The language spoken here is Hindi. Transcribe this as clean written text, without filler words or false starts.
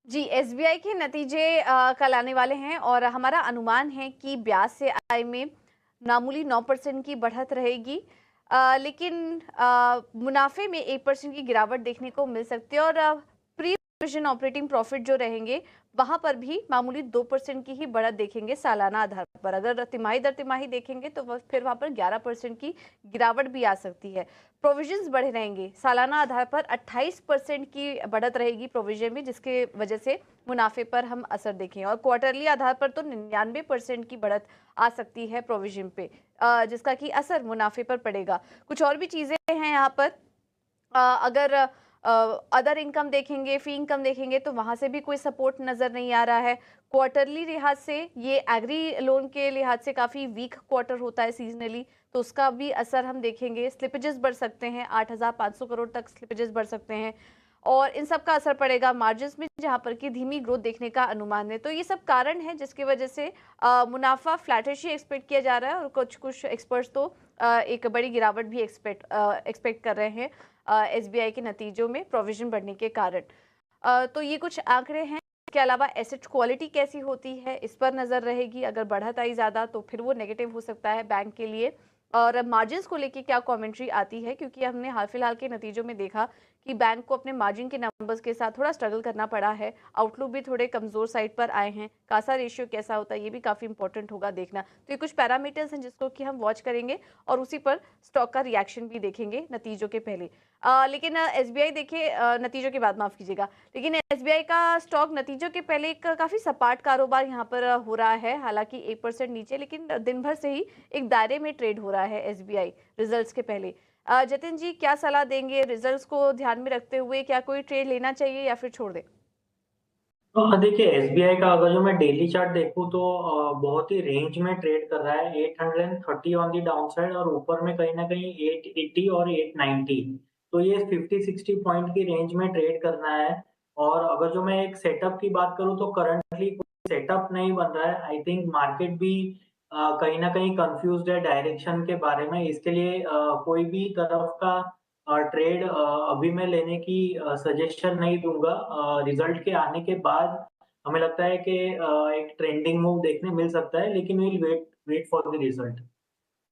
जी, एसबीआई के नतीजे कल आने वाले हैं और हमारा अनुमान है कि ब्याज से आय में मामूली 9% की बढ़त रहेगी। लेकिन मुनाफे में 1% की गिरावट देखने को मिल सकती है और प्री प्रोविजन ऑपरेटिंग प्रॉफिट जो रहेंगे, वहां पर भी मामूली 2% की ही बढ़त देखेंगे सालाना आधार पर। अगर तिमाही दर तिमाही देखेंगे तो फिर वहां पर 11% की गिरावट भी आ सकती है। प्रोविजंस बढ़े रहेंगे, सालाना आधार पर 28% की बढ़त रहेगी प्रोविजन में, जिसके वजह से मुनाफे पर हम असर देखें। और क्वार्टरली आधार पर तो 99% की बढ़त आ सकती है प्रोविजन पे, जिसका कि असर मुनाफे पर पड़ेगा। कुछ और भी चीजें हैं यहाँ पर। अगर अदर इनकम देखेंगे, फी इनकम देखेंगे, तो वहां से भी कोई सपोर्ट नजर नहीं आ रहा है। क्वार्टरली लिहाज से ये एग्री लोन के लिहाज से काफी वीक क्वार्टर होता है सीजनली, तो उसका भी असर हम देखेंगे। स्लिपेजेस बढ़ सकते हैं, 8,500 करोड़ तक स्लिपेजेस बढ़ सकते हैं और इन सब का असर पड़ेगा मार्जिन्स में, जहां पर कि धीमी ग्रोथ देखने का अनुमान है। तो ये सब कारण है जिसकी वजह से मुनाफा फ्लैटिश ही एक्सपेक्ट किया जा रहा है और कुछ कुछ एक्सपर्ट्स तो एक बड़ी गिरावट भी एक्सपेक्ट कर रहे हैं एसबीआई के नतीजों में प्रोविजन बढ़ने के कारण। तो ये कुछ आंकड़े हैं। इसके अलावा एसेट क्वालिटी कैसी होती है, इस पर नजर रहेगी। अगर बढ़त आई ज्यादा तो फिर वो नेगेटिव हो सकता है बैंक के लिए। और मार्जिन्स को लेके क्या कमेंट्री आती है, क्योंकि हमने हाल फिलहाल के नतीजों में देखा कि बैंक को अपने मार्जिन के नंबर्स के साथ थोड़ा स्ट्रगल करना पड़ा है। आउटलुक भी थोड़े कमजोर साइड पर आए हैं। कासा रेशियो कैसा होता है, ये भी काफी इंपॉर्टेंट होगा देखना। तो ये कुछ पैरामीटर्स हैं जिसको कि हम वॉच करेंगे और उसी पर स्टॉक का रिएक्शन भी देखेंगे नतीजों के पहले। लेकिन एसबीआई देखिए, नतीजों के बाद माफ कीजिएगा, लेकिन एसबीआई का स्टॉक नतीजों के पहले एक काफी सपाट कारोबार यहाँ पर हो रहा है। हालांकि 1% नीचे, लेकिन दिन भर से ही एक दायरे में ट्रेड हो रहा है एसबीआई रिजल्ट्स के पहले। जतिन जी, क्या सलाह देंगे रिजल्ट्स को ध्यान में रखते हुए? क्या कोई ट्रेड लेना चाहिए या फिर छोड़ दें? तो देखिए एसबीआई का अगर जो मैं डेली चार्ट देखूं तो बहुत ही रेंज में ट्रेड कर रहा है। 830 ऑन दी डाउन साइड और ऊपर में कहीं ना कहीं 880 और 890। तो ये 50-60 पॉइंट की रेंज में ट्रेड करना है। और अगर जो मैं एक सेटअप की बात करूं तो करंटली कोई सेटअप नहीं बन रहा है। आई थिंक मार्केट भी कहीं ना कहीं कंफ्यूज्ड है डायरेक्शन के बारे में। इसके लिए कोई भी तरफ का ट्रेड अभी मैं लेने की सजेशन नहीं दूंगा। रिजल्ट के आने के बाद हमें लगता है कि एक ट्रेंडिंग मूव देखने मिल सकता है, लेकिन will wait wait for the result.